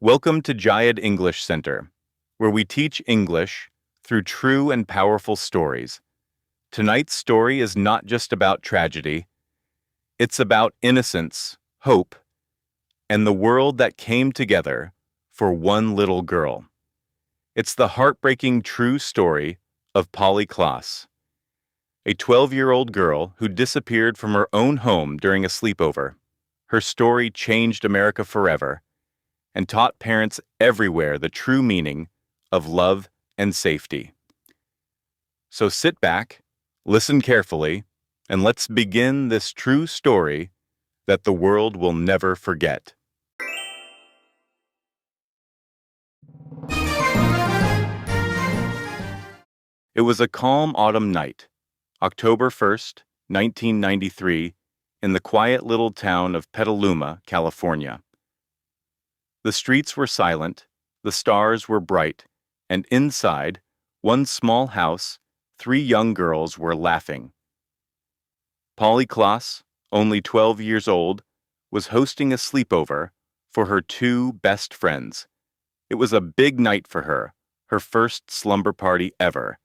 Welcome to Jaed English Center, where we teach English through true and powerful stories. Tonight's story is not just about tragedy, it's about innocence, hope, and the world that came together for one little girl. It's the heartbreaking true story of Polly Klaas, a 12-year-old girl who disappeared from her own home during a sleepover. Her story changed America forever and taught parents everywhere the true meaning of love and safety. So sit back, listen carefully, and let's begin this true story that the world will never forget. It was a calm autumn night, October 1st, 1993, in the quiet little town of Petaluma, California. The streets were silent, the stars were bright, and inside, one small house, three young girls were laughing. Polly Klaas, only 12 years old, was hosting a sleepover for her two best friends. It was a big night for her, her first slumber party ever.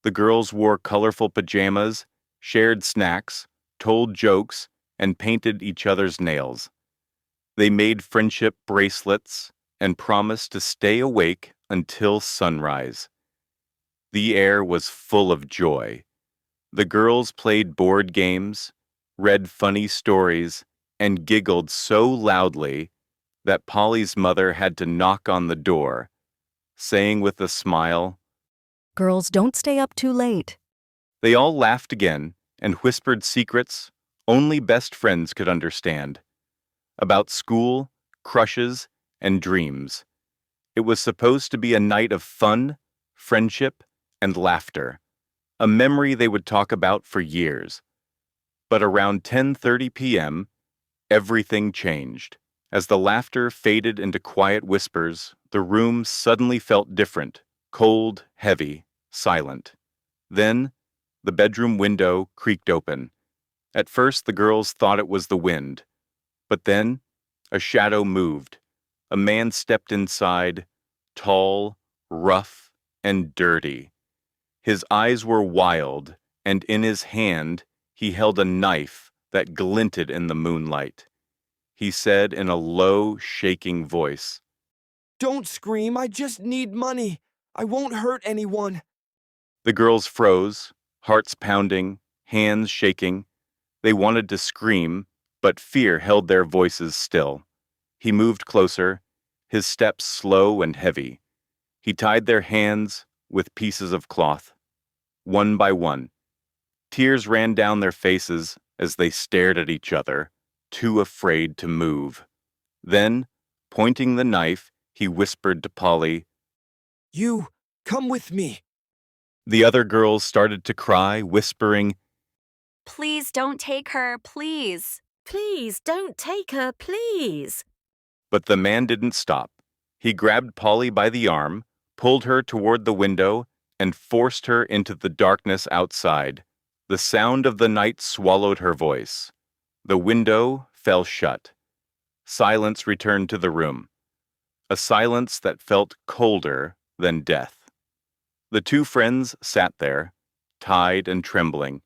The girls wore colorful pajamas, shared snacks, told jokes, and painted each other's nails. They made friendship bracelets and promised to stay awake until sunrise. The air was full of joy. The girls played board games, read funny stories, and giggled so loudly that Polly's mother had to knock on the door, saying with a smile, "Girls, don't stay up too late." They all laughed again and whispered secrets only best friends could understand. About school, crushes, and dreams. It was supposed to be a night of fun, friendship, and laughter, a memory they would talk about for years. But around 10:30 p.m., everything changed. As the laughter faded into quiet whispers, the room suddenly felt different, cold, heavy, silent. Then, the bedroom window creaked open. At first, the girls thought it was the wind. But then, a shadow moved. A man stepped inside, tall, rough, and dirty. His eyes were wild, and in his hand he held a knife that glinted in the moonlight. He said in a low, shaking voice, "Don't scream, I just need money. I won't hurt anyone." The girls froze, hearts pounding, hands shaking. They wanted to scream, but fear held their voices still. He moved closer, his steps slow and heavy. He tied their hands with pieces of cloth, one by one. Tears ran down their faces as they stared at each other, too afraid to move. Then, pointing the knife, he whispered to Polly, "You, come with me." The other girls started to cry, whispering, "Please don't take her, please." "Please, don't take her, please." But the man didn't stop. He grabbed Polly by the arm, pulled her toward the window, and forced her into the darkness outside. The sound of the night swallowed her voice. The window fell shut. Silence returned to the room, a silence that felt colder than death. The two friends sat there, tied and trembling,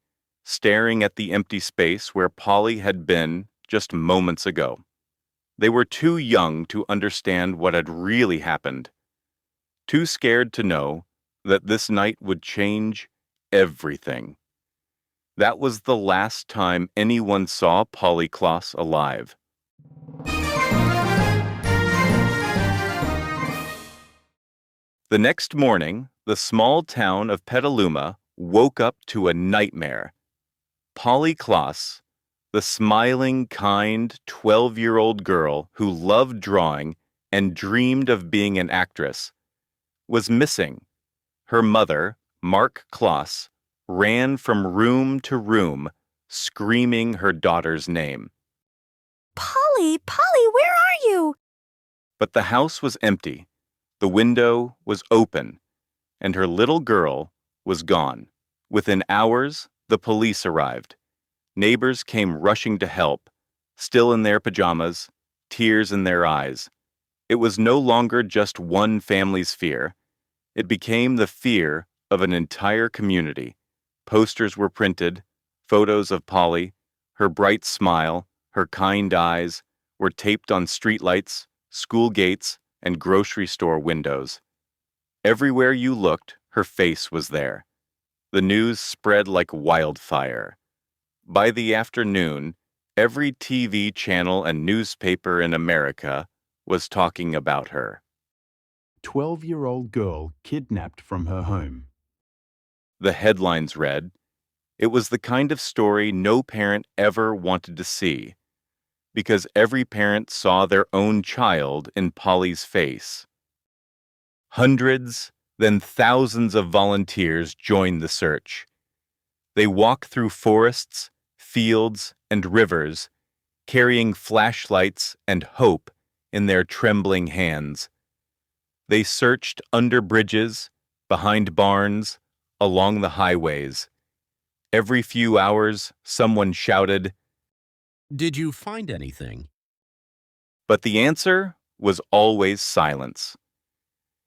staring at the empty space where Polly had been just moments ago. They were too young to understand what had really happened, too scared to know that this night would change everything. That was the last time anyone saw Polly Klaas alive. The next morning, the small town of Petaluma woke up to a nightmare. Polly Klaas, the smiling, kind 12-year-old girl who loved drawing and dreamed of being an actress, was missing. Her mother, Mark Klaas, ran from room to room, screaming her daughter's name. Polly, where are you?" But the house was empty, the window was open, and her little girl was gone. Within hours, the police arrived. Neighbors came rushing to help, still in their pajamas, tears in their eyes. It was no longer just one family's fear. It became the fear of an entire community. Posters were printed, photos of Polly, her bright smile, her kind eyes, were taped on streetlights, school gates, and grocery store windows. Everywhere you looked, her face was there. The news spread like wildfire. By the afternoon, every TV channel and newspaper in America was talking about her. 12-year-old girl kidnapped from her home. The headlines read, "It was the kind of story no parent ever wanted to see," because every parent saw their own child in Polly's face. Hundreds, then thousands of volunteers joined the search. They walked through forests, fields, and rivers, carrying flashlights and hope in their trembling hands. They searched under bridges, behind barns, along the highways. Every few hours, someone shouted, "Did you find anything?" but the answer was always silence.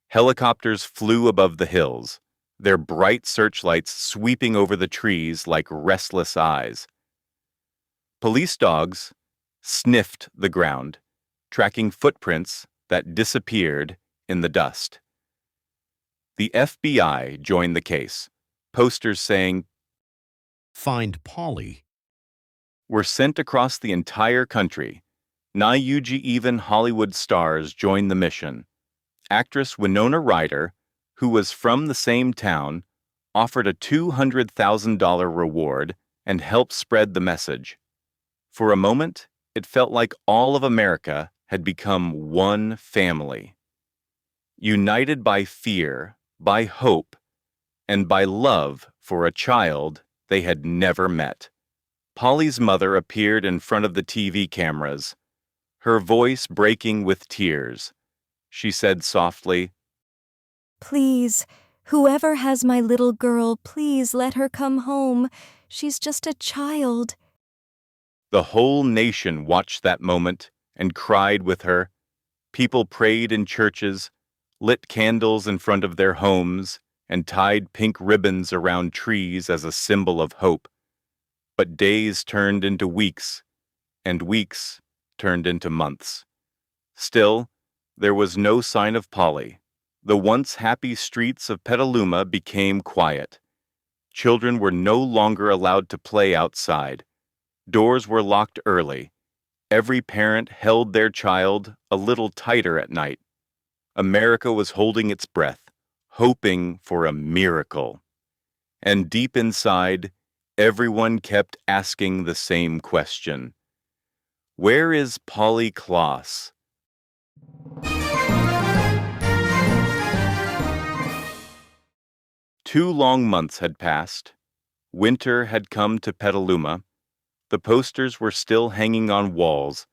Helicopters flew above the hills, their bright searchlights sweeping over the trees like restless eyes. Police dogs sniffed the ground, tracking footprints that disappeared in the dust. The FBI joined the case, posters saying, "Find Polly." were sent across the entire country. Even Hollywood stars joined the mission. Actress Winona Ryder, who was from the same town, offered a $200,000 reward and helped spread the message. For a moment, it felt like all of America had become one family. United by fear, by hope, and by love for a child they had never met. Polly's mother appeared in front of the TV cameras, her voice breaking with tears. She said softly, Please, whoever has my little girl, please let her come home. She's just a child. The whole nation watched that moment and cried with her. People prayed in churches, lit candles in front of their homes, and tied pink ribbons around trees as a symbol of hope. But days turned into weeks, and weeks turned into months. Still, there was no sign of Polly. The once happy streets of Petaluma became quiet. Children were no longer allowed to play outside. Doors were locked early. Every parent held their child a little tighter at night. America was holding its breath, hoping for a miracle. And deep inside, everyone kept asking the same question. Where is Polly Klaas? Two long months had passed. Winter had come to Petaluma. The posters were still hanging on walls,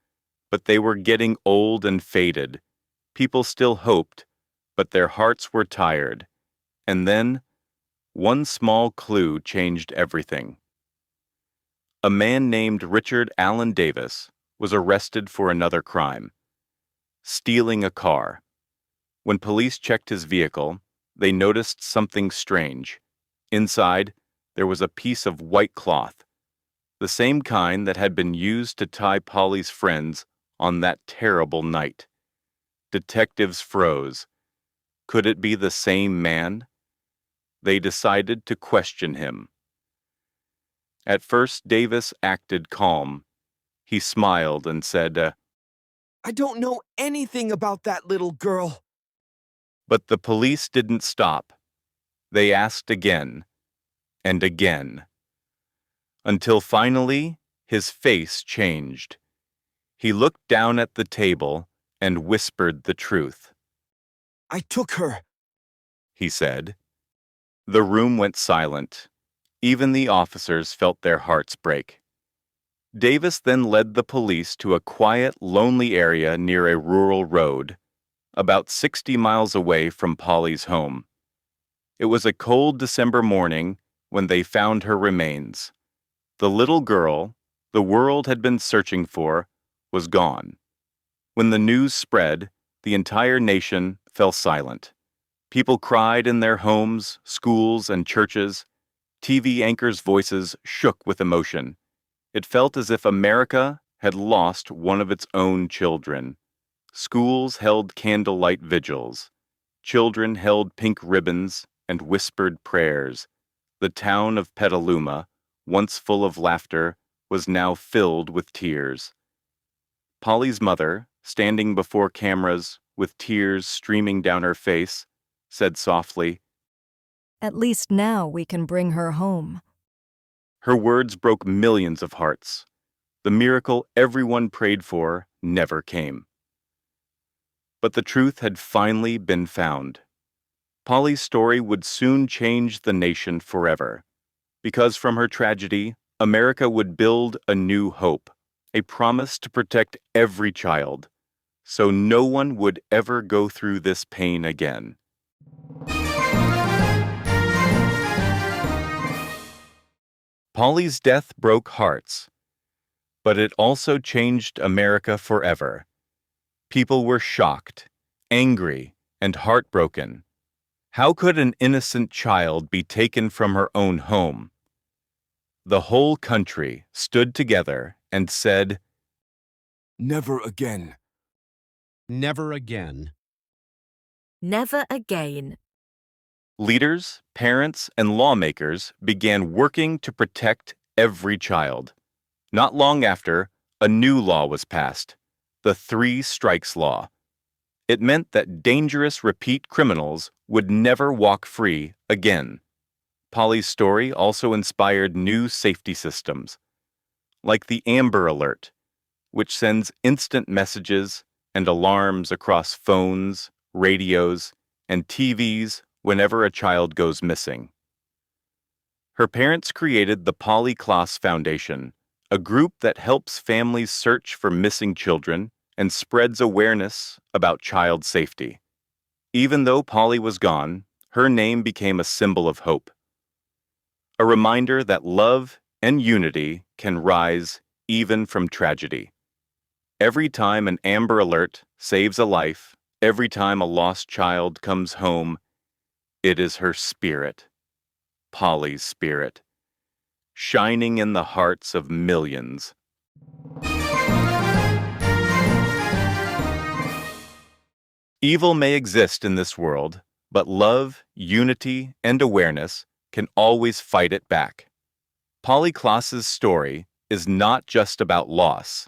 but they were getting old and faded. People still hoped, but their hearts were tired. And then, one small clue changed everything. A man named Richard Allen Davis was arrested for another crime, stealing a car. When police checked his vehicle, they noticed something strange. Inside, there was a piece of white cloth, the same kind that had been used to tie Polly's friends on that terrible night. Detectives froze. Could it be the same man? They decided to question him. At first, Davis acted calm. He smiled and said, I don't know anything about that little girl. But the police didn't stop. They asked again and again, until finally his face changed. He looked down at the table and whispered the truth. I took her. He said. The room went silent. Even the officers felt their hearts break. Davis then led the police to a quiet, lonely area near a rural road, about 60 miles away from Polly's home. It was a cold December morning when they found her remains. The little girl the world had been searching for was gone. When the news spread, the entire nation fell silent. People cried in their homes, schools, and churches. TV anchors' voices shook with emotion. It felt as if America had lost one of its own children. Schools held candlelight vigils. Children held pink ribbons and whispered prayers. The town of Petaluma, once full of laughter, was now filled with tears. Polly's mother, standing before cameras with tears streaming down her face, said softly, At least now we can bring her home. Her words broke millions of hearts. The miracle everyone prayed for never came. But the truth had finally been found. Polly's story would soon change the nation forever, because from her tragedy, America would build a new hope, a promise to protect every child, so no one would ever go through this pain again. Polly's death broke hearts, but it also changed America forever. People were shocked, angry, and heartbroken. How could an innocent child be taken from her own home? The whole country stood together and said, Never again. Never again. Never again. Leaders, parents, and lawmakers began working to protect every child. Not long after, a new law was passed, the Three Strikes Law. It meant that dangerous repeat criminals would never walk free again. Polly's story also inspired new safety systems, like the Amber Alert, which sends instant messages and alarms across phones, radios, and TVs whenever a child goes missing. Her parents created the Polly Klaas Foundation, a group that helps families search for missing children and spreads awareness about child safety. Even though Polly was gone, her name became a symbol of hope, a reminder that love and unity can rise even from tragedy. Every time an Amber Alert saves a life, every time a lost child comes home, it is her spirit, Polly's spirit, shining in the hearts of millions. Evil may exist in this world, but love, unity, and awareness can always fight it back. Polly Klaas's story is not just about loss.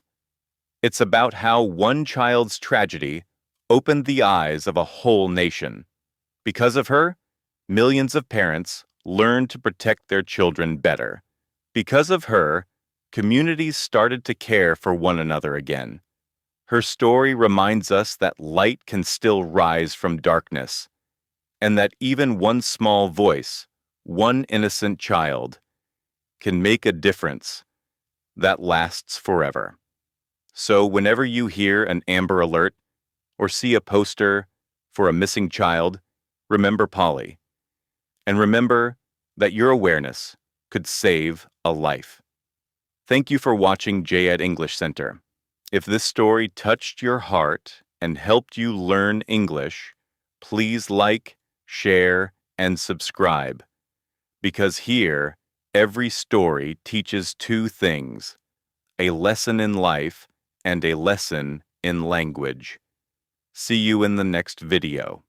It's about how one child's tragedy opened the eyes of a whole nation. Because of her, millions of parents learned to protect their children better. Because of her, communities started to care for one another again. Her story reminds us that light can still rise from darkness, and that even one small voice, one innocent child, can make a difference that lasts forever. So whenever you hear an Amber Alert or see a poster for a missing child, remember Polly, and remember that your awareness could save a life. Thank you for watching Jaed English Center. If this story touched your heart and helped you learn English, please like, share, and subscribe. Because here, every story teaches two things: a lesson in life and a lesson in language. See you in the next video.